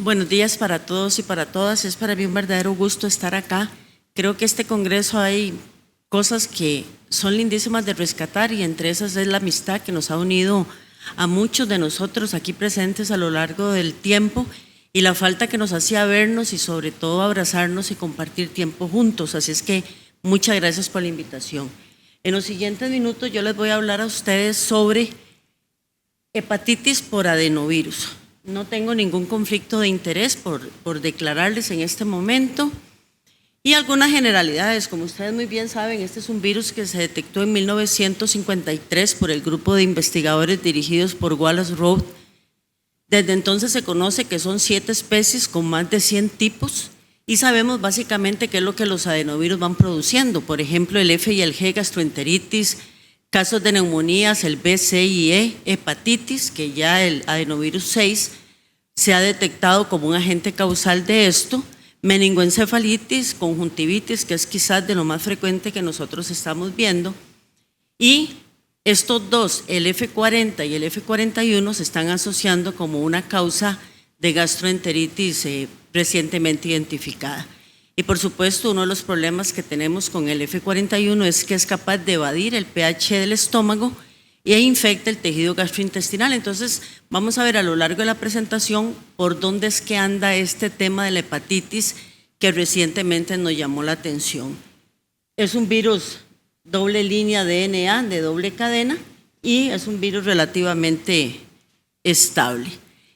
Buenos días para todos y para todas. Es para mí un verdadero gusto estar acá. Creo que este congreso hay cosas que son lindísimas de rescatar y entre esas es la amistad que nos ha unido a muchos de nosotros aquí presentes a lo largo del tiempo y la falta que nos hacía vernos y sobre todo abrazarnos y compartir tiempo juntos. Así es que muchas gracias por la invitación. En los siguientes minutos yo les voy a hablar a ustedes sobre hepatitis por adenovirus. No tengo ningún conflicto de interés por declararles en este momento. Y algunas generalidades, como ustedes muy bien saben, este es un virus que se detectó en 1953 por el grupo de investigadores dirigidos por Wallace Roth. Desde entonces se conoce que son 7 especies con más de 100 tipos y sabemos básicamente qué es lo que los adenovirus van produciendo. Por ejemplo, el F y el G, gastroenteritis, casos de neumonías, el B, C y E, hepatitis, que ya el adenovirus 6 se ha detectado como un agente causal de esto, meningoencefalitis, conjuntivitis, que es quizás de lo más frecuente que nosotros estamos viendo, y estos dos, el F40 y el F41, se están asociando como una causa de gastroenteritis recientemente identificada. Y por supuesto, uno de los problemas que tenemos con el F41 es que es capaz de evadir el pH del estómago e infecta el tejido gastrointestinal. Entonces, vamos a ver a lo largo de la presentación por dónde es que anda este tema de la hepatitis que recientemente nos llamó la atención. Es un virus doble línea DNA, de doble cadena, y es un virus relativamente estable.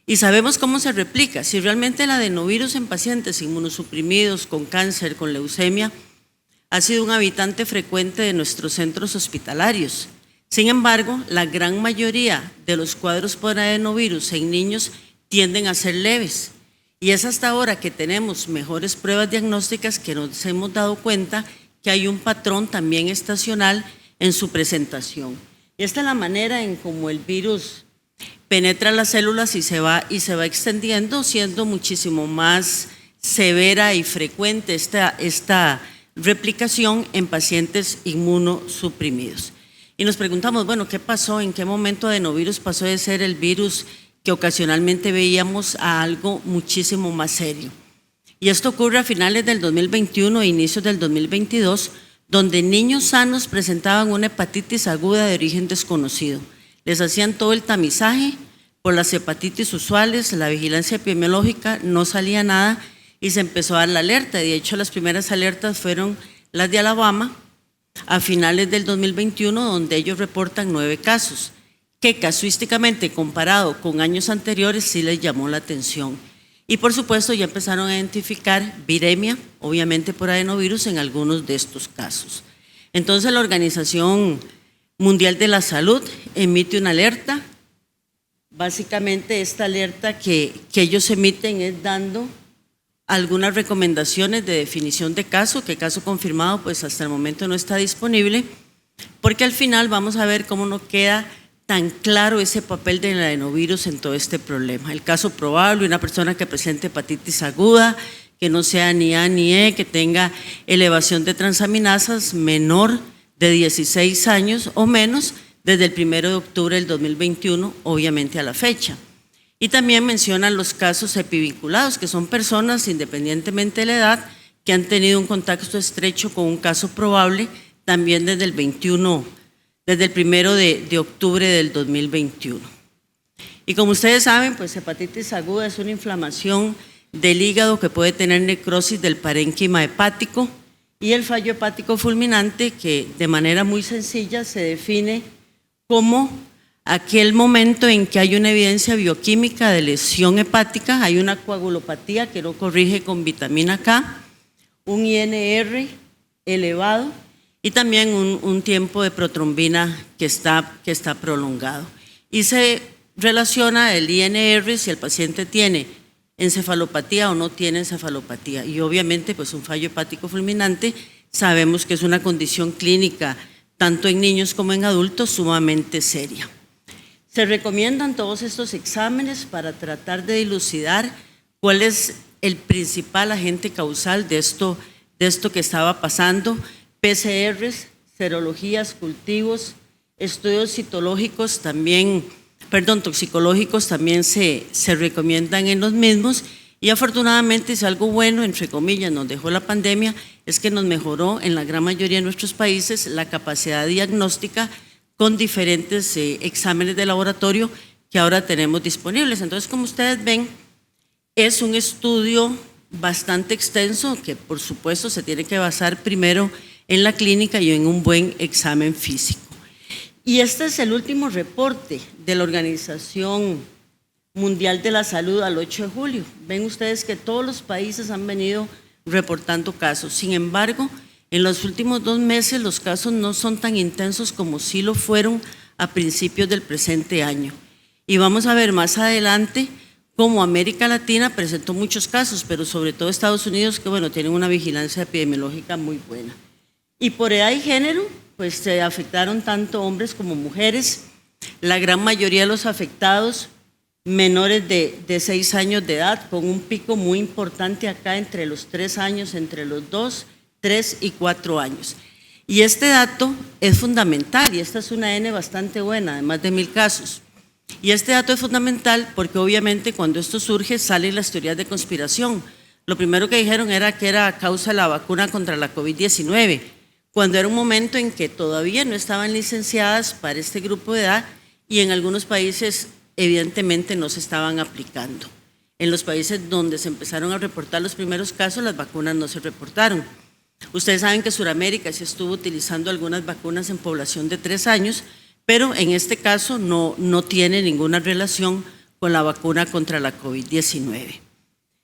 Y sabemos cómo se replica. Si realmente el adenovirus en pacientes inmunosuprimidos, con cáncer, con leucemia, ha sido un habitante frecuente de nuestros centros hospitalarios. Sin embargo, la gran mayoría de los cuadros por adenovirus en niños tienden a ser leves. Y es hasta ahora que tenemos mejores pruebas diagnósticas que nos hemos dado cuenta que hay un patrón también estacional en su presentación. Y esta es la manera en cómo el virus penetra las células y se va extendiendo, siendo muchísimo más severa y frecuente esta replicación en pacientes inmunosuprimidos. Y nos preguntamos, bueno, ¿qué pasó? ¿En qué momento adenovirus pasó de ser el virus que ocasionalmente veíamos a algo muchísimo más serio? Y esto ocurre a finales del 2021 e inicios del 2022, donde niños sanos presentaban una hepatitis aguda de origen desconocido. Les hacían todo el tamizaje por las hepatitis usuales, la vigilancia epidemiológica, no salía nada y se empezó a dar la alerta. De hecho, las primeras alertas fueron las de Alabama a finales del 2021, donde ellos reportan 9 casos, que casuísticamente comparado con años anteriores sí les llamó la atención. Y por supuesto ya empezaron a identificar viremia, obviamente por adenovirus, en algunos de estos casos. Entonces la Organización Mundial de la Salud emite una alerta. Básicamente esta alerta que ellos emiten es dando algunas recomendaciones de definición de caso, que caso confirmado pues hasta el momento no está disponible, porque al final vamos a ver cómo no queda tan claro ese papel del adenovirus en todo este problema. El caso probable, una persona que presente hepatitis aguda, que no sea ni A ni E, que tenga elevación de transaminasas menor de 16 años o menos desde el 1 de octubre del 2021, obviamente a la fecha. Y también mencionan los casos epivinculados, que son personas, independientemente de la edad, que han tenido un contacto estrecho con un caso probable también desde el 1 de octubre del 2021. Y como ustedes saben, pues hepatitis aguda es una inflamación del hígado que puede tener necrosis del parénquima hepático y el fallo hepático fulminante, que de manera muy sencilla se define como aquel momento en que hay una evidencia bioquímica de lesión hepática, hay una coagulopatía que no corrige con vitamina K, un INR elevado y también un tiempo de protrombina que está prolongado. Y se relaciona el INR si el paciente tiene encefalopatía o no tiene encefalopatía. Y obviamente pues un fallo hepático fulminante sabemos que es una condición clínica tanto en niños como en adultos sumamente seria. Se recomiendan todos estos exámenes para tratar de dilucidar cuál es el principal agente causal de esto que estaba pasando. PCRs, serologías, cultivos, estudios citológicos también, toxicológicos también se recomiendan en los mismos Y afortunadamente, si algo bueno, entre comillas, nos dejó la pandemia, es que nos mejoró en la gran mayoría de nuestros países la capacidad diagnóstica con diferentes exámenes de laboratorio que ahora tenemos disponibles. Entonces, como ustedes ven, es un estudio bastante extenso que, por supuesto, se tiene que basar primero en la clínica y en un buen examen físico. Y este es el último reporte de la Organización Mundial de la Salud al 8 de julio. Ven ustedes que todos los países han venido reportando casos. Sin embargo, en los últimos 2 meses los casos no son tan intensos como sí lo fueron a principios del presente año. Y vamos a ver más adelante cómo América Latina presentó muchos casos, pero sobre todo Estados Unidos, que bueno, tienen una vigilancia epidemiológica muy buena. Y por edad y género, pues se afectaron tanto hombres como mujeres. La gran mayoría de los afectados menores de 6 años de edad, con un pico muy importante acá entre los 3 años, entre los 2, 3 y 4 años. Y este dato es fundamental, y esta es una N bastante buena, de más de 1000 casos. Y este dato es fundamental porque obviamente cuando esto surge salen las teorías de conspiración. Lo primero que dijeron era que era a causa de la vacuna contra la COVID-19, cuando era un momento en que todavía no estaban licenciadas para este grupo de edad y en algunos países evidentemente no se estaban aplicando. En los países donde se empezaron a reportar los primeros casos, las vacunas no se reportaron. Ustedes saben que Sudamérica sí estuvo utilizando algunas vacunas en población de 3 años, pero en este caso no tiene ninguna relación con la vacuna contra la COVID-19.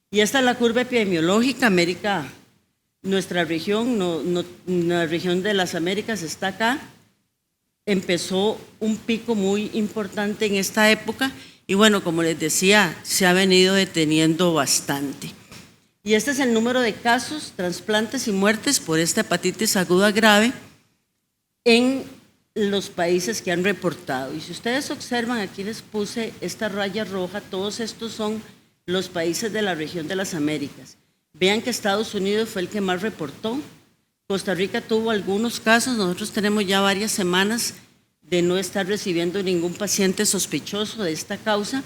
Y esta es la curva epidemiológica. América, nuestra región, la región de las Américas está acá. Empezó un pico muy importante en esta época y bueno, como les decía, se ha venido deteniendo bastante. Y este es el número de casos, trasplantes y muertes por esta hepatitis aguda grave en los países que han reportado. Y si ustedes observan, aquí les puse esta raya roja, todos estos son los países de la región de las Américas. Vean que Estados Unidos fue el que más reportó. Costa Rica tuvo algunos casos, nosotros tenemos ya varias semanas de no estar recibiendo ningún paciente sospechoso de esta causa.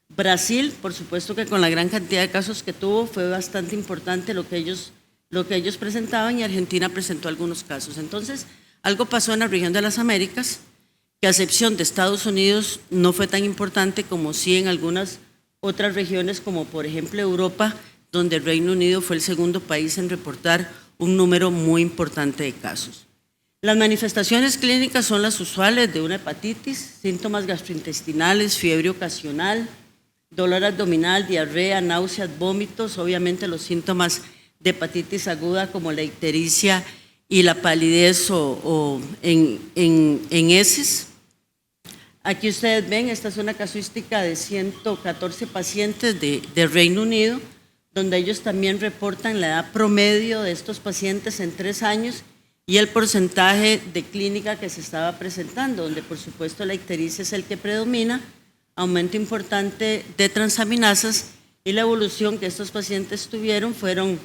Brasil, por supuesto que con la gran cantidad de casos que tuvo, fue bastante importante lo que ellos presentaban, y Argentina presentó algunos casos. Entonces, algo pasó en la región de las Américas, que a excepción de Estados Unidos no fue tan importante como sí en algunas otras regiones, como por ejemplo Europa, donde el Reino Unido fue el segundo país en reportar un número muy importante de casos. Las manifestaciones clínicas son las usuales de una hepatitis: síntomas gastrointestinales, fiebre ocasional, dolor abdominal, diarrea, náuseas, vómitos, obviamente los síntomas de hepatitis aguda como la ictericia y la palidez o en heces. Aquí ustedes ven, esta es una casuística de 114 pacientes de Reino Unido, donde ellos también reportan la edad promedio de estos pacientes en 3 años y el porcentaje de clínica que se estaba presentando, donde por supuesto la ictericia es el que predomina, aumento importante de transaminasas, y la evolución que estos pacientes tuvieron fueron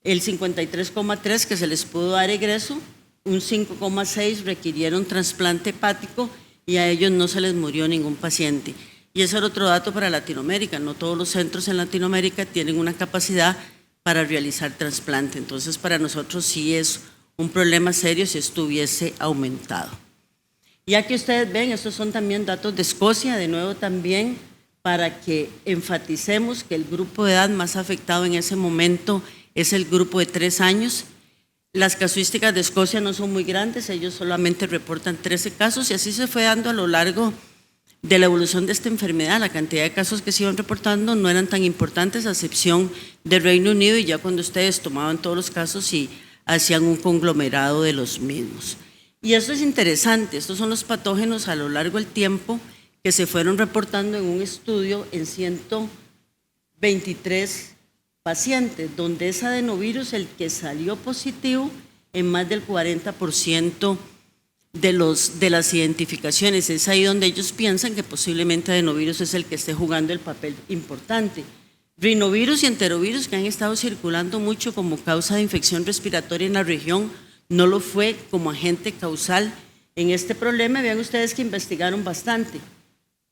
el 53,3 que se les pudo dar egreso, un 5,6 requirieron trasplante hepático y a ellos no se les murió ningún paciente. Y ese era otro dato para Latinoamérica, no todos los centros en Latinoamérica tienen una capacidad para realizar trasplante, entonces para nosotros sí es un problema serio si esto hubiese aumentado. Y aquí ustedes ven, estos son también datos de Escocia, de nuevo también para que enfaticemos que el grupo de edad más afectado en ese momento es el grupo de 3 años. Las casuísticas de Escocia no son muy grandes, ellos solamente reportan 13 casos y así se fue dando a lo largo de la evolución de esta enfermedad. La cantidad de casos que se iban reportando no eran tan importantes, a excepción del Reino Unido, y ya cuando ustedes tomaban todos los casos y hacían un conglomerado de los mismos. Y esto es interesante, estos son los patógenos a lo largo del tiempo que se fueron reportando en un estudio en 123 pacientes, donde es adenovirus el que salió positivo en más del 40% de las identificaciones. Es ahí donde ellos piensan que posiblemente adenovirus es el que esté jugando el papel importante. Rinovirus y enterovirus, que han estado circulando mucho como causa de infección respiratoria en la región, no lo fue como agente causal en este problema. Vean ustedes que investigaron bastante.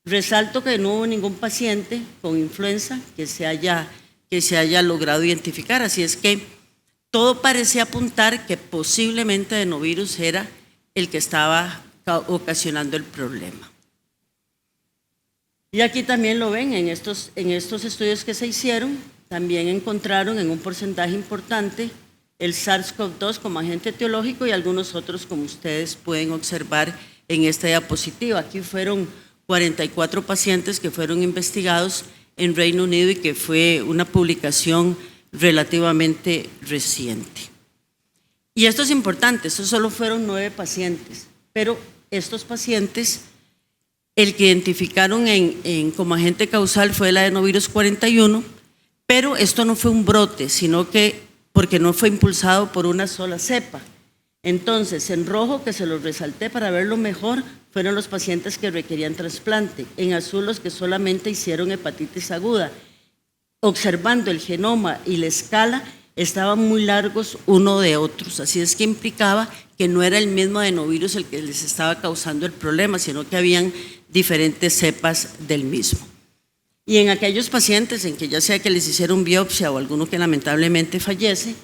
Resalto que no hubo ningún paciente con influenza que se haya que se haya logrado identificar. Así es que todo parecía apuntar que posiblemente adenovirus era el que estaba ocasionando el problema. Y aquí también lo ven, en estos estudios que se hicieron, también encontraron en un porcentaje importante el SARS-CoV-2 como agente etiológico y algunos otros, como ustedes pueden observar en esta diapositiva. Aquí fueron 44 pacientes que fueron investigados en Reino Unido y que fue una publicación relativamente reciente. Y esto es importante, estos solo fueron 9 pacientes, pero estos pacientes, el que identificaron como agente causal fue el adenovirus 41, pero esto no fue un brote, sino que porque no fue impulsado por una sola cepa. Entonces, en rojo, que se los resalté para verlo mejor, fueron los pacientes que requerían trasplante. En azul, los que solamente hicieron hepatitis aguda. Observando el genoma y la escala, estaban muy largos uno de otros. Así es que implicaba que no era el mismo adenovirus el que les estaba causando el problema, sino que habían diferentes cepas del mismo. Y en aquellos pacientes en que ya sea que les hicieron biopsia o alguno que lamentablemente fallece,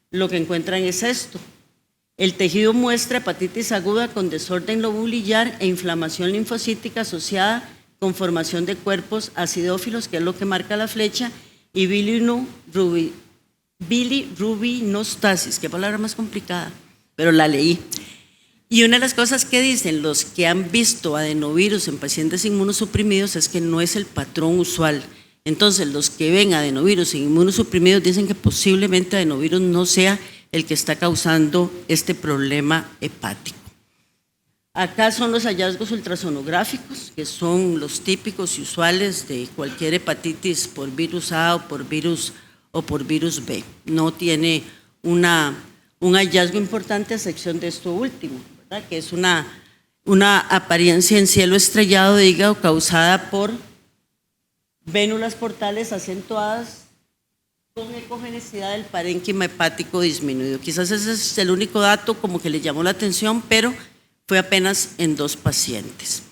lo que encuentran es esto. El tejido muestra hepatitis aguda con desorden lobulillar e inflamación linfocítica asociada con formación de cuerpos acidófilos, que es lo que marca la flecha, y bilirubinostasis, qué palabra más complicada, pero la leí. Y una de las cosas que dicen los que han visto adenovirus en pacientes inmunosuprimidos es que no es el patrón usual. Entonces, los que ven adenovirus en inmunosuprimidos dicen que posiblemente adenovirus no sea el que está causando este problema hepático. Acá son los hallazgos ultrasonográficos, que son los típicos y usuales de cualquier hepatitis por virus A o por virus B. No tiene un hallazgo importante a excepción de esto último, ¿verdad? Que es una apariencia en cielo estrellado de hígado causada por vénulas portales acentuadas con ecogenicidad del parénquima hepático disminuido. Quizás ese es el único dato como que le llamó la atención, pero fue apenas en 2 pacientes.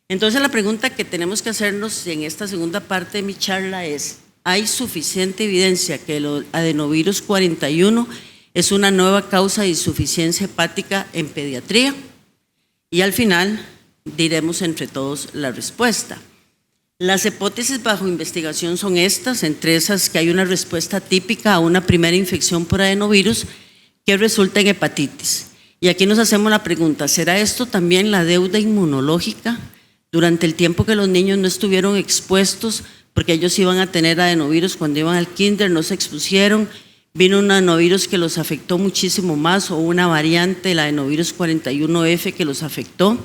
Entonces la pregunta que tenemos que hacernos en esta segunda parte de mi charla es: ¿hay suficiente evidencia que el adenovirus 41 es una nueva causa de insuficiencia hepática en pediatría? Y al final diremos entre todos la respuesta. Las hipótesis bajo investigación son estas, entre esas que hay una respuesta típica a una primera infección por adenovirus que resulta en hepatitis. Y aquí nos hacemos la pregunta: ¿será esto también la deuda inmunológica? Durante el tiempo que los niños no estuvieron expuestos, porque ellos iban a tener adenovirus cuando iban al kinder, no se expusieron, vino un adenovirus que los afectó muchísimo más, o una variante del adenovirus 41F que los afectó.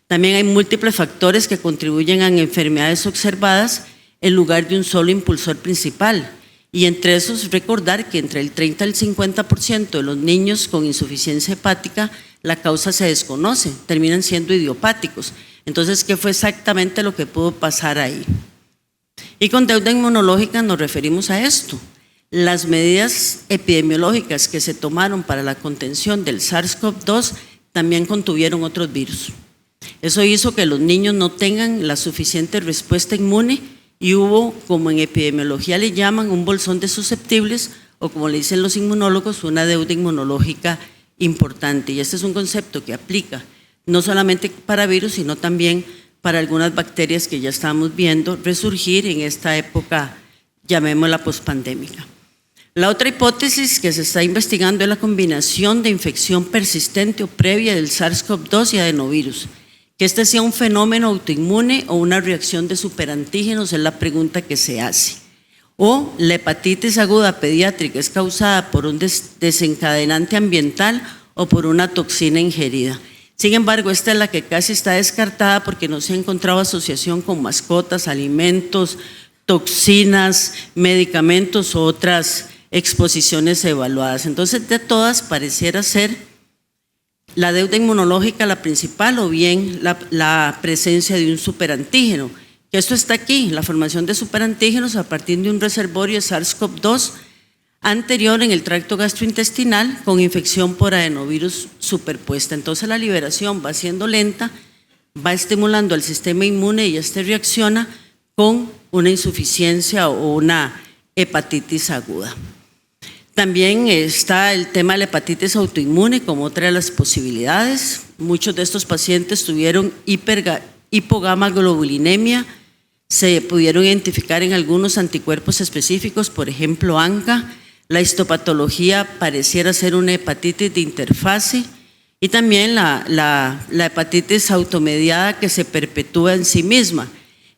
También hay múltiples factores que contribuyen a enfermedades observadas en lugar de un solo impulsor principal. Y entre esos, recordar que entre el 30 y el 50% de los niños con insuficiencia hepática, la causa se desconoce, terminan siendo idiopáticos. Entonces, ¿qué fue exactamente lo que pudo pasar ahí? Y con deuda inmunológica nos referimos a esto. Las medidas epidemiológicas que se tomaron para la contención del SARS-CoV-2 también contuvieron otros virus. Eso hizo que los niños no tengan la suficiente respuesta inmune y hubo, como en epidemiología le llaman, un bolsón de susceptibles, o como le dicen los inmunólogos, una deuda inmunológica importante. Y este es un concepto que aplica no solamente para virus, sino también para algunas bacterias que ya estamos viendo resurgir en esta época, llamémosla pospandémica. La otra hipótesis que se está investigando es la combinación de infección persistente o previa del SARS-CoV-2 y adenovirus. Que este sea un fenómeno autoinmune o una reacción de superantígenos es la pregunta que se hace. O la hepatitis aguda pediátrica es causada por un desencadenante ambiental o por una toxina ingerida. Sin embargo, esta es la que casi está descartada porque no se ha encontrado asociación con mascotas, alimentos, toxinas, medicamentos u otras exposiciones evaluadas. Entonces, de todas pareciera ser la deuda inmunológica la principal, o bien la presencia de un superantígeno. Que esto está aquí, la formación de superantígenos a partir de un reservorio de SARS-CoV-2 anterior en el tracto gastrointestinal con infección por adenovirus superpuesta. Entonces la liberación va siendo lenta, va estimulando al sistema inmune y este reacciona con una insuficiencia o una hepatitis aguda. También está el tema de la hepatitis autoinmune como otra de las posibilidades. Muchos de estos pacientes tuvieron hipogamaglobulinemia, se pudieron identificar en algunos anticuerpos específicos, por ejemplo ANCA. La histopatología pareciera ser una hepatitis de interfase y también la hepatitis automediada que se perpetúa en sí misma.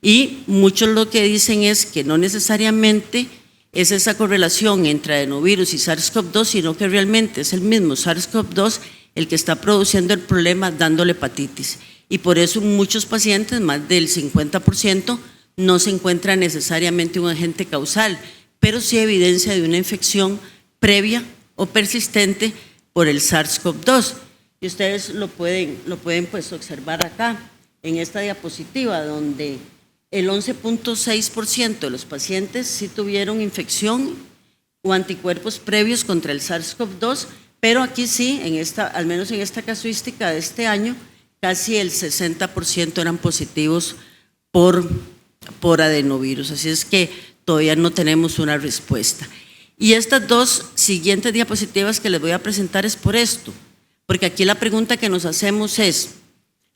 Y muchos lo que dicen es que no necesariamente es esa correlación entre adenovirus y SARS-CoV-2, sino que realmente es el mismo SARS-CoV-2 el que está produciendo el problema dándole hepatitis. Y por eso muchos pacientes, más del 50%, no se encuentra necesariamente un agente causal, pero sí evidencia de una infección previa o persistente por el SARS-CoV-2. Y ustedes lo pueden pues observar acá, en esta diapositiva, donde el 11.6% de los pacientes sí tuvieron infección o anticuerpos previos contra el SARS-CoV-2, pero aquí sí, al menos en esta casuística de este año, casi el 60% eran positivos por adenovirus. Así es que todavía no tenemos una respuesta. Y estas dos siguientes diapositivas que les voy a presentar es por esto, porque aquí la pregunta que nos hacemos es,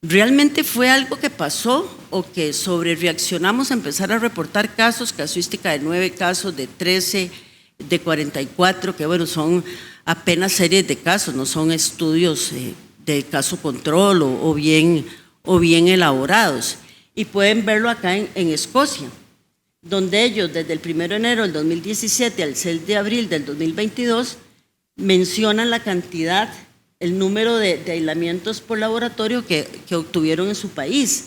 ¿realmente fue algo que pasó o que sobrereaccionamos a empezar a reportar casos, casuística de 9 casos, de 13, de 44, que bueno, son apenas series de casos, no son estudios de caso control o bien elaborados? Y pueden verlo acá en Escocia, donde ellos desde el 1 de enero del 2017 al 6 de abril del 2022 mencionan la cantidad, el número de aislamientos por laboratorio que obtuvieron en su país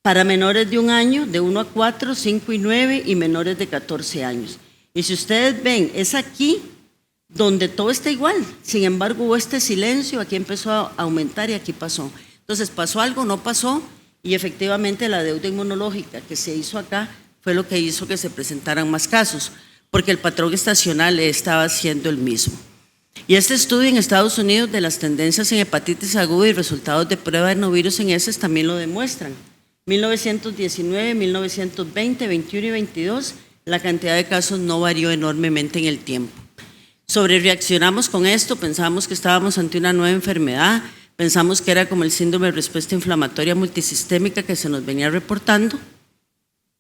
para menores de 1 año, de 1 a 4, 5 y 9 y menores de 14 años. Y si ustedes ven, es aquí donde todo está igual. Sin embargo, hubo este silencio, aquí empezó a aumentar y aquí pasó. Entonces, ¿pasó algo? No pasó. Y efectivamente la deuda inmunológica que se hizo acá fue lo que hizo que se presentaran más casos, porque el patrón estacional estaba siendo el mismo. Y este estudio en Estados Unidos de las tendencias en hepatitis aguda y resultados de prueba de adenovirus en heces también lo demuestran. 1919, 1920, 21 y 22, la cantidad de casos no varió enormemente en el tiempo. Sobrereaccionamos con esto, pensamos que estábamos ante una nueva enfermedad, pensamos que era como el síndrome de respuesta inflamatoria multisistémica que se nos venía reportando.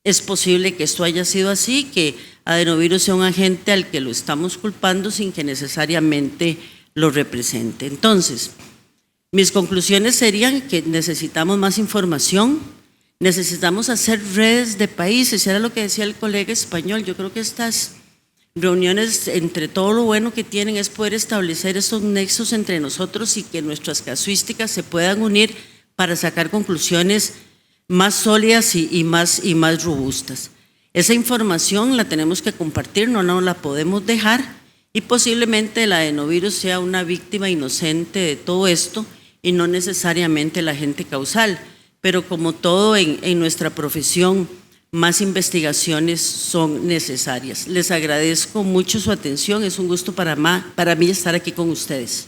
Es posible que esto haya sido así, que adenovirus sea un agente al que lo estamos culpando sin que necesariamente lo represente. Entonces, mis conclusiones serían que necesitamos más información, necesitamos hacer redes de países, era lo que decía el colega español. Yo creo que estas reuniones, entre todo lo bueno que tienen, es poder establecer esos nexos entre nosotros y que nuestras casuísticas se puedan unir para sacar conclusiones más sólidas y más robustas. Esa información la tenemos que compartir, no la podemos dejar, y posiblemente el adenovirus sea una víctima inocente de todo esto y no necesariamente el agente causal, pero como todo en nuestra profesión, más investigaciones son necesarias. Les agradezco mucho su atención, es un gusto para mí estar aquí con ustedes.